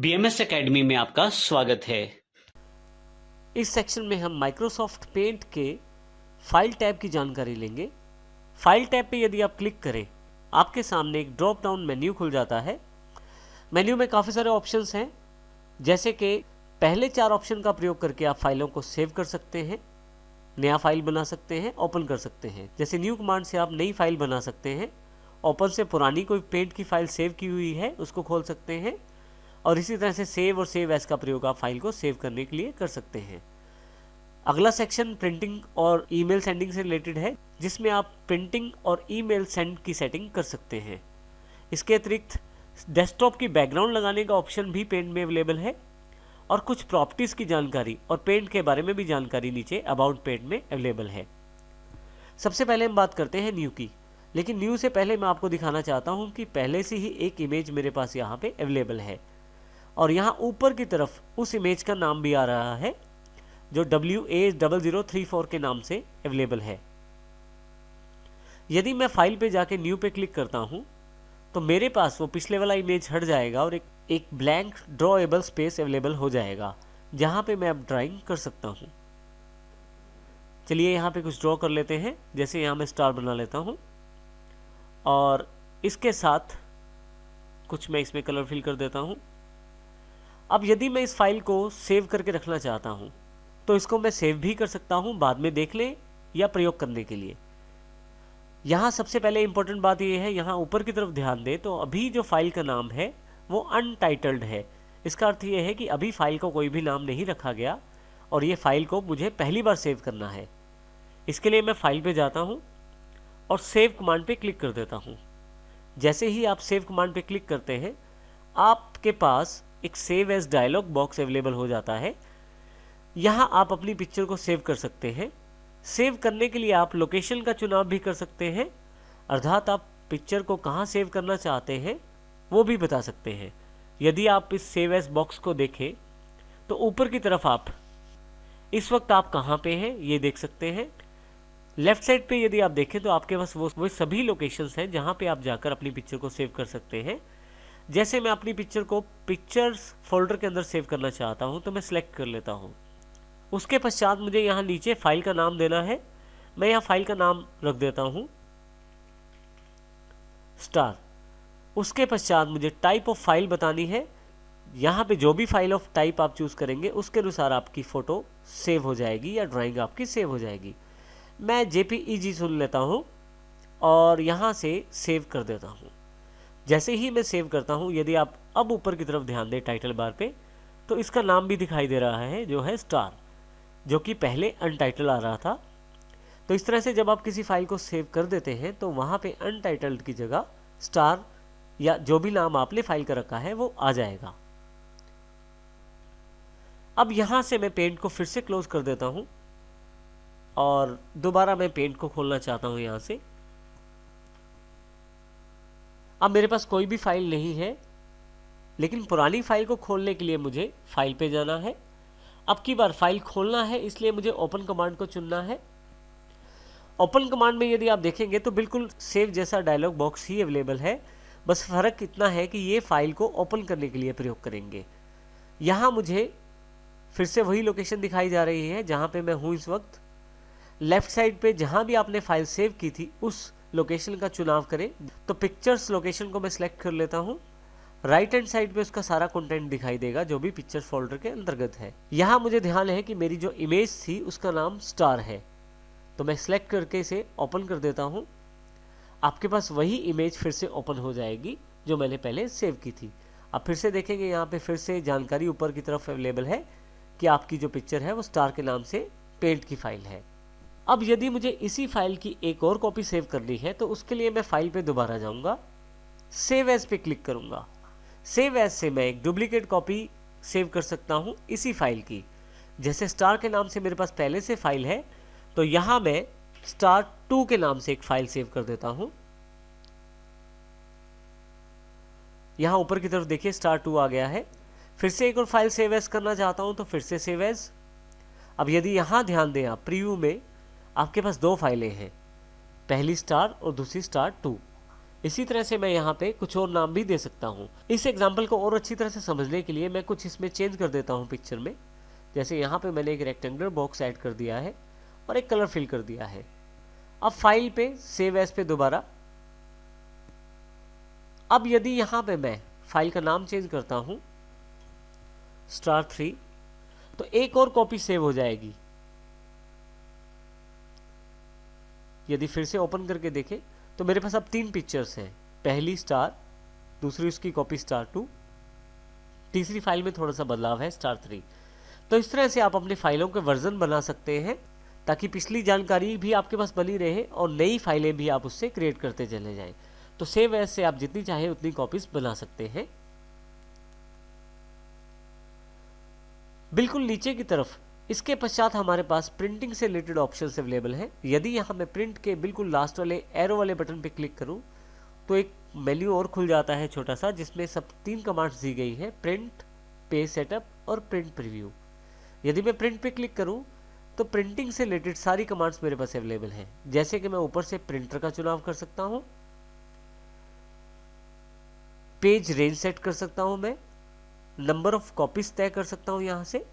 BMS academy में आपका स्वागत है। इस सेक्शन में हम माइक्रोसॉफ्ट पेंट के फाइल टैब की जानकारी लेंगे। फाइल टैब पे यदि आप क्लिक करें, आपके सामने एक ड्रॉप डाउन मेन्यू खुल जाता है। मेन्यू में काफ़ी सारे ऑप्शंस हैं, जैसे कि पहले 4 ऑप्शन का प्रयोग करके आप फाइलों को सेव कर सकते हैं, नया फाइल बना सकते हैं, ओपन कर सकते हैं। जैसे न्यू कमांड से आप नई फाइल बना सकते हैं, ओपन से पुरानी कोई पेंट की फाइल सेव की हुई है उसको खोल सकते हैं, और इसी तरह से सेव और सेव एज का प्रयोग आप फाइल को सेव करने के लिए कर सकते हैं। अगला सेक्शन प्रिंटिंग और ईमेल सेंडिंग से रिलेटेड है, जिसमें आप प्रिंटिंग और ईमेल सेंड की सेटिंग कर सकते हैं। इसके अतिरिक्त डेस्कटॉप की बैकग्राउंड लगाने का ऑप्शन भी पेंट में अवेलेबल है, और कुछ प्रॉपर्टीज़ की जानकारी और पेंट के बारे में भी जानकारी नीचे अबाउट पेंट में अवेलेबल है। सबसे पहले हम बात करते हैं न्यू की, लेकिन न्यू से पहले मैं आपको दिखाना चाहता हूँ कि पहले से ही एक इमेज मेरे पास यहाँ पे अवेलेबल है, और यहाँ ऊपर की तरफ उस इमेज का नाम भी आ रहा है जो WA0034 के नाम से अवेलेबल है। यदि मैं फाइल पे जाके न्यू पे क्लिक करता हूँ तो मेरे पास वो पिछले वाला इमेज हट जाएगा और एक ब्लैंक ड्रॉएबल स्पेस अवेलेबल हो जाएगा, जहाँ पे मैं अब ड्राइंग कर सकता हूँ। चलिए यहाँ पे कुछ ड्रॉ कर लेते हैं। जैसे यहाँ मैं स्टार बना लेता हूँ, और इसके साथ कुछ मैं इसमें कलर फिल कर देता हूँ। अब यदि मैं इस फाइल को सेव करके रखना चाहता हूँ तो इसको मैं सेव भी कर सकता हूँ बाद में देख लें या प्रयोग करने के लिए। यहाँ सबसे पहले इंपॉर्टेंट बात यह है, यहाँ ऊपर की तरफ ध्यान दें तो अभी जो फाइल का नाम है वो अनटाइटल्ड है। इसका अर्थ ये है कि अभी फाइल को कोई भी नाम नहीं रखा गया, और ये फाइल को मुझे पहली बार सेव करना है। इसके लिए मैं फाइल पे जाता हूँ और सेव कमांड पे क्लिक कर देता हूँ। जैसे ही आप सेव कमांड पे क्लिक करते हैं, आपके पास एक save as dialog box available हो जाता है। यहाँ आप अपनी पिक्चर को सेव कर सकते हैं। सेव करने के लिए आप लोकेशन का चुनाव भी कर सकते हैं, अर्थात आप पिक्चर को कहाँ सेव करना चाहते हैं वो भी बता सकते हैं। यदि आप इस सेव एज बॉक्स को देखें तो ऊपर की तरफ आप इस वक्त आप कहाँ पे हैं ये देख सकते हैं। लेफ्ट साइड पे यदि आप देखें तो आपके पास वो सभी लोकेशंस हैं जहाँ पे आप जाकर अपनी पिक्चर को सेव कर सकते हैं। जैसे मैं अपनी पिक्चर को पिक्चर्स फोल्डर के अंदर सेव करना चाहता हूं तो मैं सिलेक्ट कर लेता हूं। उसके पश्चात मुझे यहां नीचे फाइल का नाम देना है। मैं यहां फाइल का नाम रख देता हूं स्टार। उसके पश्चात मुझे टाइप ऑफ फाइल बतानी है। यहां पे जो भी फाइल ऑफ टाइप आप चूज करेंगे उसके अनुसार आपकी फ़ोटो सेव हो जाएगी या ड्राइंग आपकी सेव हो जाएगी। मैं JPEG चुन लेता हूं और यहां से सेव कर देता हूं। जैसे ही मैं सेव करता हूं, यदि आप अब ऊपर की तरफ ध्यान दें टाइटल बार पे, तो इसका नाम भी दिखाई दे रहा है जो है स्टार, जो कि पहले अनटाइटल आ रहा था। तो इस तरह से जब आप किसी फाइल को सेव कर देते हैं तो वहाँ पे अनटाइटल्ड की जगह स्टार या जो भी नाम आपने फाइल का रखा है वो आ जाएगा। अब यहाँ से मैं पेंट को फिर से क्लोज कर देता हूँ और दोबारा मैं पेंट को खोलना चाहता हूँ यहाँ से। अब मेरे पास कोई भी फाइल नहीं है, लेकिन पुरानी फाइल को खोलने के लिए मुझे फाइल पे जाना है। अब की बार फाइल खोलना है, इसलिए मुझे ओपन कमांड को चुनना है। ओपन कमांड में यदि आप देखेंगे तो बिल्कुल सेव जैसा डायलॉग बॉक्स ही अवेलेबल है, बस फ़र्क इतना है कि ये फाइल को ओपन करने के लिए प्रयोग करेंगे। यहाँ मुझे फिर से वही लोकेशन दिखाई जा रही है जहाँ पे मैं हूँ इस वक्त। लेफ्ट साइड पे जहाँ भी आपने फाइल सेव की थी उस लोकेशन का चुनाव करें। तो पिक्चर्स लोकेशन को मैं सिलेक्ट कर लेता हूँ। राइट हैंड साइड पे उसका सारा कंटेंट दिखाई देगा जो भी पिक्चर्स फोल्डर के अंतर्गत है। यहाँ मुझे ध्यान है कि मेरी जो इमेज थी उसका नाम स्टार है, तो मैं सिलेक्ट करके इसे ओपन कर देता हूँ। आपके पास वही इमेज फिर से ओपन हो जाएगी जो मैंने पहले सेव की थी। अब फिर से देखेंगे, यहाँ पे फिर से जानकारी ऊपर की तरफ अवेलेबल है कि आपकी जो पिक्चर है वो स्टार के नाम से पेंट की फाइल है। अब यदि मुझे इसी फाइल की एक और कॉपी सेव करनी है तो उसके लिए मैं फाइल पे दोबारा जाऊंगा, सेव एज पे क्लिक करूंगा। सेव एज से मैं एक डुप्लीकेट कॉपी सेव कर सकता हूं इसी फाइल की। जैसे स्टार के नाम से मेरे पास पहले से फाइल है, तो यहां मैं स्टार 2 के नाम से एक फाइल सेव कर देता हूं। यहां ऊपर की तरफ देखिए स्टार 2 आ गया है। फिर से एक और फाइल सेव एज करना चाहता हूं तो फिर से सेव एज। अब यदि यहां ध्यान दें आप, प्रीव्यू में आपके पास 2 फाइलें हैं, पहली स्टार और दूसरी स्टार 2। इसी तरह से मैं यहाँ पे कुछ और नाम भी दे सकता हूँ। इस एग्जाम्पल को और अच्छी तरह से समझने के लिए मैं कुछ इसमें चेंज कर देता हूँ पिक्चर में। जैसे यहाँ पे मैंने एक रेक्टेंगुलर बॉक्स ऐड कर दिया है और एक कलर फिल कर दिया है। अब फाइल पे सेव एज पे दोबारा। अब यदि यहाँ पे मैं फाइल का नाम चेंज करता हूँ star3, तो एक और कॉपी सेव हो जाएगी। यदि फिर से ओपन करके देखें तो मेरे पास अब 3 पिक्चर्स हैं, पहली स्टार, दूसरी उसकी कॉपी star2, तीसरी फाइल में थोड़ा सा बदलाव है star3। तो इस तरह से आप अपनी फाइलों के वर्जन बना सकते हैं ताकि पिछली जानकारी भी आपके पास बनी रहे और नई फाइलें भी आप उससे क्रिएट करते चले जाएं। तो सेव एज से आप जितनी चाहे उतनी कॉपीज बना सकते हैं। बिल्कुल नीचे की तरफ इसके पश्चात हमारे पास प्रिंटिंग से रिलेटेड ऑप्शंस अवेलेबल हैं। यदि यहाँ मैं प्रिंट के बिल्कुल लास्ट वाले एरो वाले बटन पे क्लिक करूँ तो एक मेन्यू और खुल जाता है छोटा सा, जिसमें सब 3 कमांड्स दी गई है, प्रिंट, पेज सेटअप और प्रिंट प्रीव्यू। यदि मैं प्रिंट पे क्लिक करूँ तो प्रिंटिंग से रिलेटेड सारी कमांड्स मेरे पास अवेलेबल हैं। जैसे कि मैं ऊपर से प्रिंटर का चुनाव कर सकता हूँ, पेज रेंज सेट कर सकता हूँ, मैं नंबर ऑफ कॉपीज तय कर सकता हूँ यहाँ से,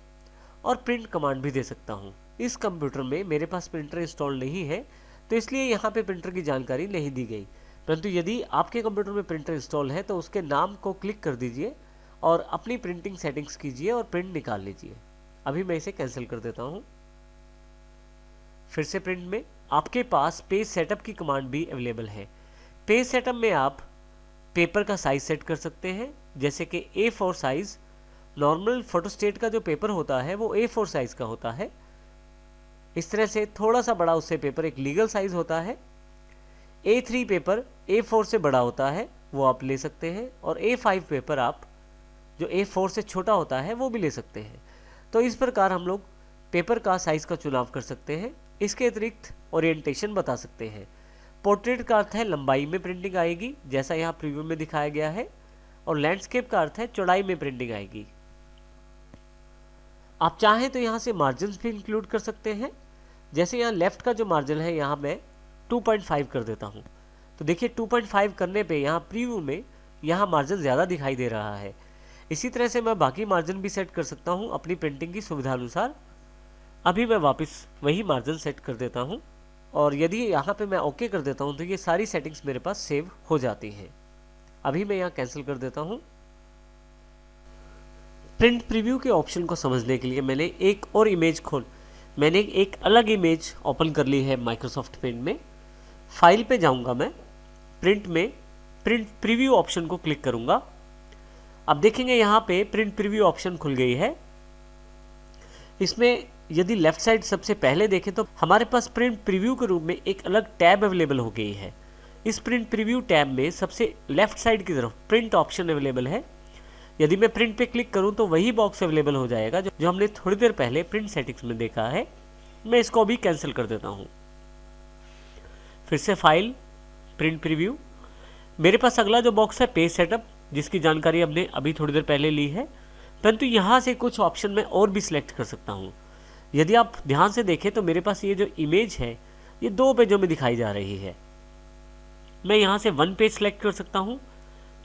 और प्रिंट कमांड भी दे सकता हूँ। इस कंप्यूटर में मेरे पास प्रिंटर इंस्टॉल नहीं है तो इसलिए यहाँ पे प्रिंटर की जानकारी नहीं दी गई, परंतु यदि आपके कंप्यूटर में प्रिंटर इंस्टॉल है तो उसके नाम को क्लिक कर दीजिए और अपनी प्रिंटिंग सेटिंग्स कीजिए और प्रिंट निकाल लीजिए। अभी मैं इसे कैंसिल कर देता हूँ। फिर से प्रिंट में आपके पास पेज सेटअप की कमांड भी अवेलेबल है। पेज सेटअप में आप पेपर का साइज सेट कर सकते हैं, जैसे कि A4 साइज। नॉर्मल फोटोस्टेट का जो पेपर होता है वो A4 साइज का होता है। इस तरह से थोड़ा सा बड़ा उससे पेपर एक लीगल साइज होता है। A3 पेपर A4 से बड़ा होता है, वो आप ले सकते हैं, और A5 पेपर आप जो A4 से छोटा होता है वो भी ले सकते हैं। तो इस प्रकार हम लोग पेपर का साइज का चुनाव कर सकते हैं। इसके अतिरिक्त ओरिएंटेशन बता सकते हैं। पोर्ट्रेट का अर्थ है लंबाई में प्रिंटिंग आएगी, जैसा यहाँ प्रीव्यू में दिखाया गया है, और लैंडस्केप का अर्थ है चौड़ाई में प्रिंटिंग आएगी। आप चाहें तो यहाँ से मार्जिन भी इंक्लूड कर सकते हैं। जैसे यहाँ लेफ्ट का जो मार्जिन है यहाँ मैं 2.5 कर देता हूँ, तो देखिए 2.5 करने पे यहाँ प्रीव्यू में यहाँ मार्जिन ज़्यादा दिखाई दे रहा है। इसी तरह से मैं बाकी मार्जिन भी सेट कर सकता हूँ अपनी प्रिंटिंग की सुविधा अनुसार। अभी मैं वापस वही मार्जिन सेट कर देता हूँ, और यदि यहाँ पे मैं ओके कर देता हूँ तो ये सारी सेटिंग्स मेरे पास सेव हो जाती हैं। अभी मैं यहाँ कैंसिल कर देता हूँ। प्रिंट प्रीव्यू के ऑप्शन को समझने के लिए मैंने एक और इमेज मैंने एक अलग इमेज ओपन कर ली है माइक्रोसॉफ्ट पेंट में। फाइल पे जाऊँगा मैं, प्रिंट में प्रिंट प्रीव्यू ऑप्शन को क्लिक करूँगा। अब देखेंगे यहाँ पे प्रिंट प्रीव्यू ऑप्शन खुल गई है। इसमें यदि लेफ्ट साइड सबसे पहले देखें तो हमारे पास प्रिंट प्रीव्यू के रूप में एक अलग टैब अवेलेबल हो गई है। इस प्रिंट प्रीव्यू टैब में सबसे लेफ्ट साइड की तरफ प्रिंट ऑप्शन अवेलेबल है। यदि मैं प्रिंट पे क्लिक करूं तो वही बॉक्स अवेलेबल हो जाएगा जो हमने थोड़ी देर पहले प्रिंट सेटिंग्स में देखा है। मैं इसको भी कैंसिल कर देता हूं। फिर से फाइल, प्रिंट प्रीव्यू। मेरे पास अगला जो बॉक्स है पेज सेटअप, जिसकी जानकारी हमने अभी थोड़ी देर पहले ली है, परंतु यहाँ से कुछ ऑप्शन मैं और भी सिलेक्ट कर सकता हूँ। यदि आप ध्यान से देखें तो मेरे पास ये जो इमेज है ये 2 पेजों में दिखाई जा रही है। मैं यहाँ से 1 पेज सेलेक्ट कर सकता हूँ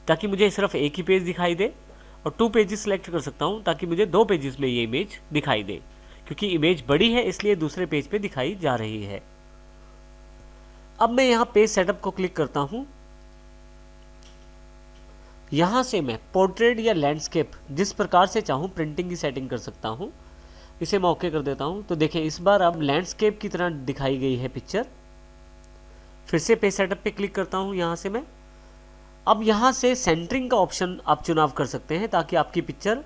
ताकि मुझे सिर्फ एक ही पेज दिखाई दे, और 2 पेजेस सेलेक्ट कर सकता हूँ ताकि मुझे 2 पेजेस में ये इमेज दिखाई दे। क्योंकि इमेज बड़ी है इसलिए दूसरे पेज पे दिखाई जा रही है। अब मैं यहाँ पेज सेटअप को क्लिक करता हूँ। यहाँ से मैं पोर्ट्रेट या लैंडस्केप जिस प्रकार से चाहूँ प्रिंटिंग की सेटिंग कर सकता हूँ। इसे मैं ओके कर देता हूँ। तो देखें इस बार अब लैंडस्केप की तरह दिखाई गई है पिक्चर। फिर से पेज सेटअप पे क्लिक करता हूँ यहाँ से मैं। अब यहाँ से सेंटरिंग का ऑप्शन आप चुनाव कर सकते हैं ताकि आपकी पिक्चर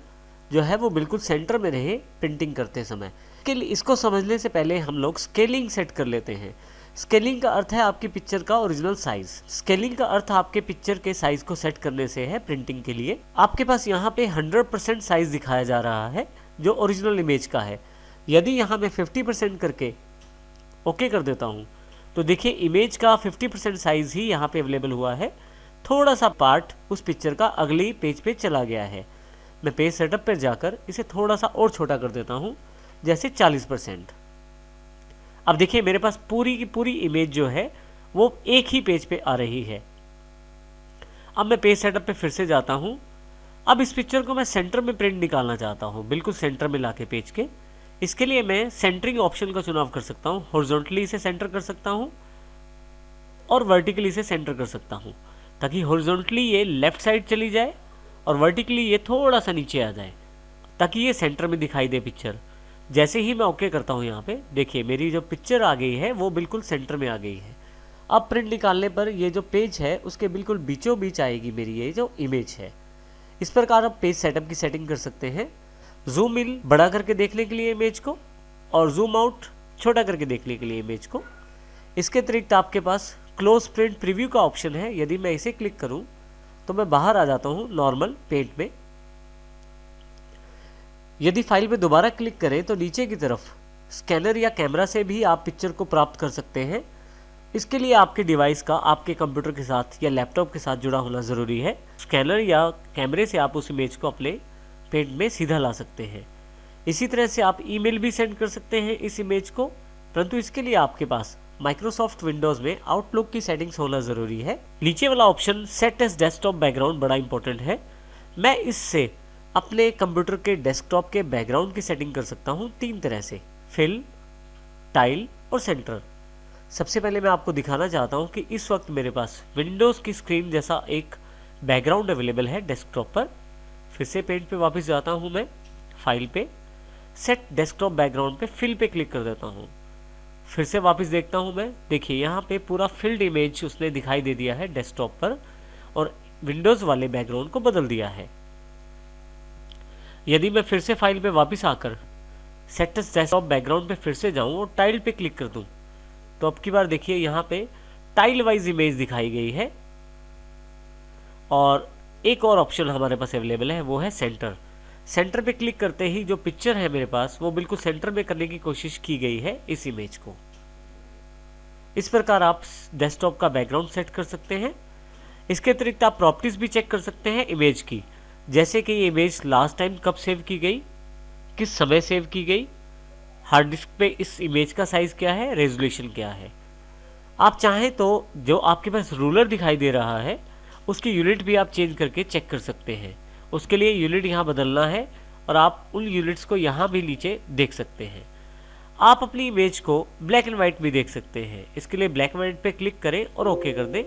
जो है वो बिल्कुल सेंटर में रहे प्रिंटिंग करते समय। इसको समझने से पहले हम लोग स्केलिंग सेट कर लेते हैं। स्केलिंग का अर्थ है आपकी पिक्चर का ओरिजिनल साइज। स्केलिंग का अर्थ आपके पिक्चर के साइज को सेट करने से है प्रिंटिंग के लिए। आपके पास यहाँ पे 100% साइज दिखाया जा रहा है जो ओरिजिनल इमेज का है। यदि यहाँ मैं 50% करके ओके कर देता हूँ तो देखिए इमेज का 50% साइज ही यहाँ पे अवेलेबल हुआ है। थोड़ा सा पार्ट उस पिक्चर का अगली पेज पे चला गया है। मैं पेज सेटअप पर जाकर इसे थोड़ा सा और छोटा कर देता हूँ, जैसे 40%। अब देखिए मेरे पास पूरी की पूरी इमेज जो है वो एक ही पेज पे आ रही है। अब मैं पेज सेटअप पे फिर से जाता हूँ। अब इस पिक्चर को मैं सेंटर में प्रिंट निकालना चाहता हूँ, बिल्कुल सेंटर में लाके पेज के। इसके लिए मैं सेंटरिंग ऑप्शन का चुनाव कर सकता हूँ। हॉरिजॉन्टली इसे सेंटर कर सकता हूँ और वर्टिकली इसे सेंटर कर सकता हूँ, ताकि हॉरिजॉन्टली ये लेफ्ट साइड चली जाए और वर्टिकली ये थोड़ा सा नीचे आ जाए, ताकि ये सेंटर में दिखाई दे पिक्चर। जैसे ही मैं ओके करता हूँ यहाँ पे देखिए मेरी जो पिक्चर आ गई है वो बिल्कुल सेंटर में आ गई है। अब प्रिंट निकालने पर ये जो पेज है उसके बिल्कुल बीचों बीच आएगी मेरी ये जो इमेज है। इस प्रकार आप पेज सेटअप की सेटिंग कर सकते हैं। जूम इन बड़ा करके देखने के लिए इमेज को और जूम आउट छोटा करके देखने के लिए इमेज को। इसके अतिरिक्त आपके पास क्लोज प्रिंट प्रीव्यू का ऑप्शन है। यदि मैं इसे क्लिक करूं तो मैं बाहर आ जाता हूं नॉर्मल पेंट में। यदि फाइल पे दोबारा क्लिक करें तो नीचे की तरफ स्कैनर या कैमरा से भी आप पिक्चर को प्राप्त कर सकते हैं। इसके लिए आपके डिवाइस का आपके कंप्यूटर के साथ या लैपटॉप के साथ जुड़ा होना ज़रूरी है। स्कैनर या कैमरे से आप उस इमेज को अपने पेंट में सीधा ला सकते हैं। इसी तरह से आप ईमेल भी सेंड कर सकते हैं इस इमेज को, परंतु इसके लिए आपके पास माइक्रोसॉफ्ट विंडोज़ में आउटलुक की सेटिंग्स होना ज़रूरी है। नीचे वाला option set as desktop background बड़ा इंपॉर्टेंट है। मैं इससे अपने कंप्यूटर के डेस्कटॉप के बैकग्राउंड की सेटिंग कर सकता हूँ 3 तरह से, फिल, टाइल और सेंटर। सबसे पहले मैं आपको दिखाना चाहता हूँ कि इस वक्त मेरे पास विंडोज़ की स्क्रीन जैसा एक बैकग्राउंड अवेलेबल है डेस्कटॉप पर। फिर से पेंट पे वापस जाता हूँ मैं, फाइल पे, सेट डेस्कटॉप बैकग्राउंड पे फिल पे क्लिक कर देता हूँ। फिर से वापस देखता हूँ मैं, देखिए यहाँ पे पूरा फिल्ड इमेज उसने दिखाई दे दिया है डेस्कटॉप पर और विंडोज़ वाले बैकग्राउंड को बदल दिया है। यदि मैं फिर से फाइल पे वापस आकर सेट डेस्कटॉप बैकग्राउंड पे फिर से जाऊँ और टाइल पे क्लिक कर दूँ तो अब की बार देखिए यहाँ पे टाइल वाइज इमेज दिखाई गई है। और एक और ऑप्शन हमारे पास अवेलेबल है, वो है सेंटर। सेंटर पे क्लिक करते ही जो पिक्चर है मेरे पास वो बिल्कुल सेंटर में करने की कोशिश की गई है इस इमेज को। इस प्रकार आप डेस्कटॉप का बैकग्राउंड सेट कर सकते हैं। इसके अतिरिक्त आप प्रॉपर्टीज भी चेक कर सकते हैं इमेज की, जैसे कि ये इमेज लास्ट टाइम कब सेव की गई, किस समय सेव की गई, हार्ड डिस्क पे इस इमेज का साइज क्या है, रेजोल्यूशन क्या है। आप चाहें तो जो आपके पास रूलर दिखाई दे रहा है उसकी यूनिट भी आप चेंज करके चेक कर सकते हैं। उसके लिए यूनिट यहाँ बदलना है और आप उन यूनिट्स को यहाँ भी नीचे देख सकते हैं। आप अपनी इमेज को ब्लैक एंड वाइट भी देख सकते हैं। इसके लिए ब्लैक एंड वाइट पे क्लिक करें और ओके कर दें।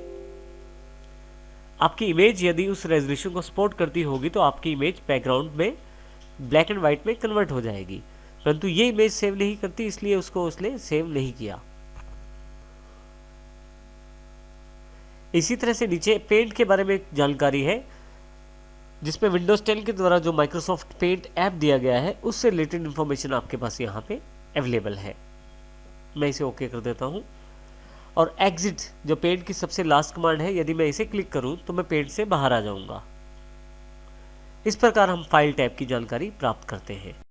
आपकी इमेज यदि उस रेजोल्यूशन को सपोर्ट करती होगी तो आपकी इमेज बैकग्राउंड में ब्लैक एंड वाइट में कन्वर्ट हो जाएगी, परंतु ये इमेज सेव नहीं करती, इसलिए उसको उसने सेव नहीं किया। इसी तरह से नीचे पेंट के बारे में जानकारी है, जिसमें विंडोज 10 के द्वारा जो माइक्रोसॉफ्ट पेंट ऐप दिया गया है उससे रिलेटेड इन्फॉर्मेशन आपके पास यहाँ पे अवेलेबल है। मैं इसे ओके कर देता हूँ और एग्जिट जो पेंट की सबसे लास्ट कमांड है, यदि मैं इसे क्लिक करूँ तो मैं पेंट से बाहर आ जाऊँगा। इस प्रकार हम फाइल टैब की जानकारी प्राप्त करते हैं।